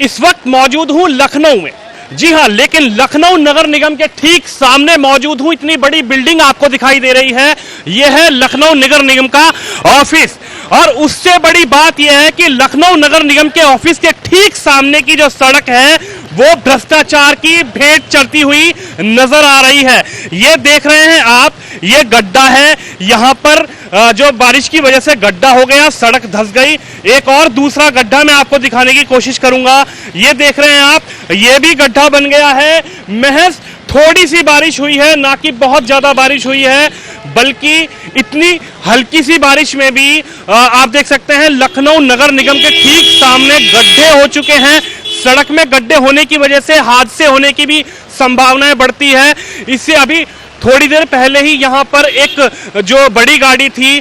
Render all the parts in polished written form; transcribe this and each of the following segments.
इस वक्त मौजूद हूं लखनऊ में। जी हां, लेकिन लखनऊ नगर निगम के ठीक सामने मौजूद हूं। इतनी बड़ी बिल्डिंग आपको दिखाई दे रही है, यह है लखनऊ नगर निगम का ऑफिस। और उससे बड़ी बात यह है कि लखनऊ नगर निगम के ऑफिस के ठीक सामने की जो सड़क है वो भ्रष्टाचार की भेंट चढ़ती हुई नजर आ रही है। ये देख रहे हैं आप, ये गड्ढा है, यहां पर जो बारिश की वजह से गड्ढा हो गया, सड़क धंस गई। एक और दूसरा गड्ढा मैं आपको दिखाने की कोशिश करूंगा। ये देख रहे हैं आप, ये भी गड्ढा बन गया है। महज थोड़ी सी बारिश हुई है, ना कि बहुत ज्यादा बारिश हुई है, बल्कि इतनी हल्की सी बारिश में भी आप देख सकते हैं लखनऊ नगर निगम के ठीक सामने गड्ढे हो चुके हैं। सड़क में गड्ढे होने की वजह से हादसे होने की भी संभावनाएं बढ़ती है। इससे अभी थोड़ी देर पहले ही यहां पर एक जो बड़ी गाड़ी थी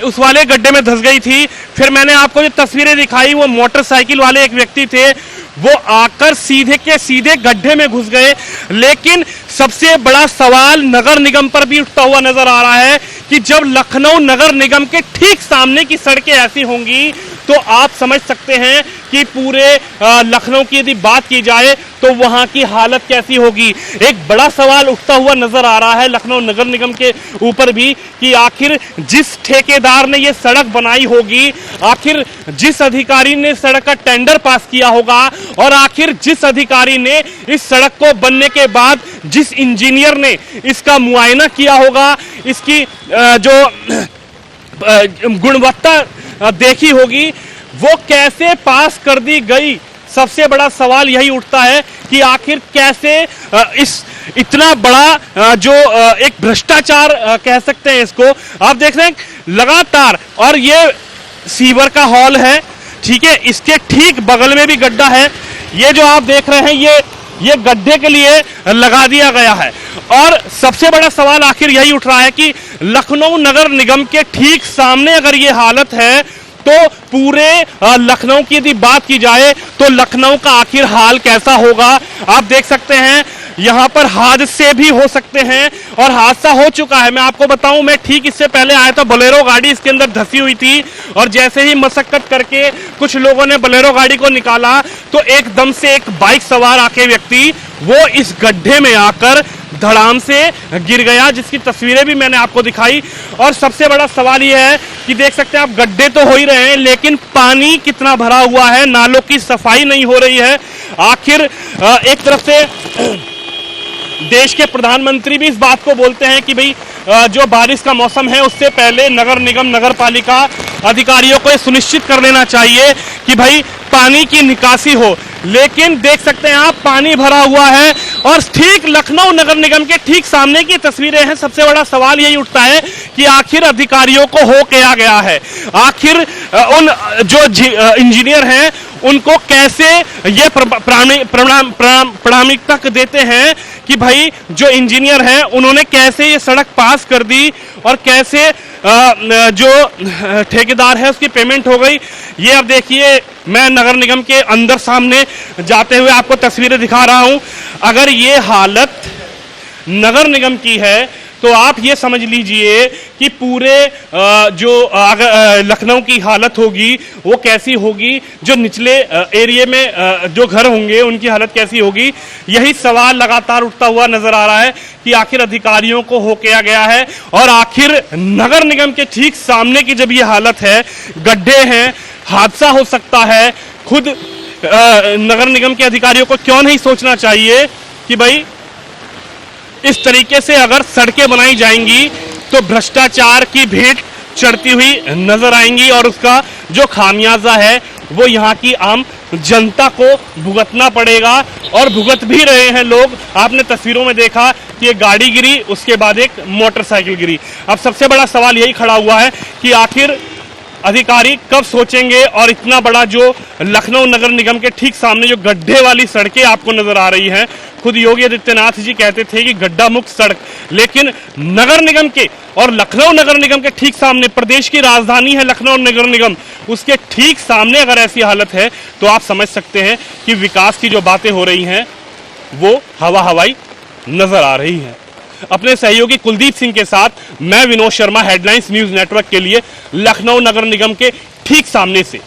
उस वाले गड्ढे में धंस गई थी। फिर मैंने आपको जो तस्वीरें दिखाई, वो मोटरसाइकिल वाले एक व्यक्ति थे, वो आकर सीधे के सीधे गड्ढे में घुस गए। लेकिन सबसे बड़ा सवाल नगर निगम पर भी उठता हुआ नजर आ रहा है कि जब लखनऊ नगर निगम के ठीक सामने की सड़कें ऐसी होंगी तो आप समझ सकते हैं कि पूरे लखनऊ की यदि बात की जाए तो वहां की हालत कैसी होगी। एक बड़ा सवाल उठता हुआ नजर आ रहा है लखनऊ नगर निगम के ऊपर भी कि आखिर जिस ठेकेदार ने यह सड़क बनाई होगी, आखिर जिस अधिकारी ने सड़क का टेंडर पास किया होगा, और आखिर जिस अधिकारी ने इस सड़क को बनने के बाद जिस इंजीनियर ने इसका मुआयना किया होगा, इसकी जो गुणवत्ता देखी होगी, वो कैसे पास कर दी गई। सबसे बड़ा सवाल यही उठता है कि आखिर कैसे इस इतना बड़ा जो एक भ्रष्टाचार कह सकते हैं इसको, आप देख रहे हैं लगातार। और ये सीवर का हॉल है, ठीक है, इसके ठीक बगल में भी गड्ढा है। ये जो आप देख रहे हैं ये गड्ढे के लिए लगा दिया गया है। और सबसे बड़ा सवाल आखिर यही उठ रहा है कि लखनऊ नगर निगम के ठीक सामने अगर ये हालत है तो पूरे लखनऊ की यदि बात की जाए तो लखनऊ का आखिर हाल कैसा होगा। आप देख सकते हैं यहां पर हादसे भी हो सकते हैं, और हादसा हो चुका है। मैं आपको बताऊं, मैं ठीक इससे पहले आया था, बोलेरो गाड़ी इसके अंदर धंसी हुई थी, और जैसे ही मशक्कत करके कुछ लोगों ने बोलेरो गाड़ी को निकाला तो एकदम से एक बाइक सवार आके व्यक्ति वो इस गड्ढे में आकर धड़ाम से गिर गया, जिसकी तस्वीरें भी मैंने आपको दिखाई। और सबसे बड़ा सवाल यह है कि देख सकते हैं आप, गड्ढे तो हो ही रहे हैं, लेकिन पानी कितना भरा हुआ है, नालों की सफाई नहीं हो रही है। आखिर एक तरफ से देश के प्रधानमंत्री भी इस बात को बोलते हैं कि भाई जो बारिश का मौसम है उससे पहले नगर निगम नगर पालिका अधिकारियों को यह सुनिश्चित कर लेना चाहिए कि भाई पानी की निकासी हो। लेकिन देख सकते हैं आप, पानी भरा हुआ है, और ठीक लखनऊ नगर निगम के ठीक सामने की तस्वीरें हैं। सबसे बड़ा सवाल यही उठता है कि आखिर अधिकारियों को हो क्या गया है, आखिर उन जो इंजीनियर हैं उनको कैसे ये प्रामाणिकता देते हैं कि भाई जो इंजीनियर हैं उन्होंने कैसे ये सड़क पास कर दी, और कैसे जो ठेकेदार है उसकी पेमेंट हो गई। ये अब देखिए, मैं नगर निगम के अंदर सामने जाते हुए आपको तस्वीरें दिखा रहा हूं। अगर ये हालत नगर निगम की है तो आप ये समझ लीजिए कि पूरे जो लखनऊ की हालत होगी वो कैसी होगी, जो निचले एरिया में जो घर होंगे उनकी हालत कैसी होगी। यही सवाल लगातार उठता हुआ नजर आ रहा है कि आखिर अधिकारियों को हो क्या गया है, और आखिर नगर निगम के ठीक सामने की जब ये हालत है, गड्ढे हैं, हादसा हो सकता है। खुद नगर निगम के अधिकारियों को क्यों नहीं सोचना चाहिए कि भाई इस तरीके से अगर सड़कें बनाई जाएंगी तो भ्रष्टाचार की भेंट चढ़ती हुई नजर आएंगी, और उसका जो खामियाजा है वो यहाँ की आम जनता को भुगतना पड़ेगा। और भुगत भी रहे हैं लोग। आपने तस्वीरों में देखा कि एक गाड़ी गिरी, उसके बाद एक मोटरसाइकिल गिरी। अब सबसे बड़ा सवाल यही खड़ा हुआ है कि आखिर अधिकारी कब सोचेंगे, और इतना बड़ा जो लखनऊ नगर निगम के ठीक सामने जो गड्ढे वाली सड़कें आपको नजर आ रही हैं, खुद योगी आदित्यनाथ जी कहते थे कि गड्ढा मुक्त सड़क, लेकिन नगर निगम के और लखनऊ नगर निगम के ठीक सामने, प्रदेश की राजधानी है लखनऊ नगर निगम, उसके ठीक सामने अगर ऐसी हालत है तो आप समझ सकते हैं कि विकास की जो बातें हो रही हैं वो हवा हवाई नजर आ रही हैं। अपने सहयोगी कुलदीप सिंह के साथ मैं Vinod Sharma, headlines news network के लिए लखनऊ नगर निगम के ठीक सामने से।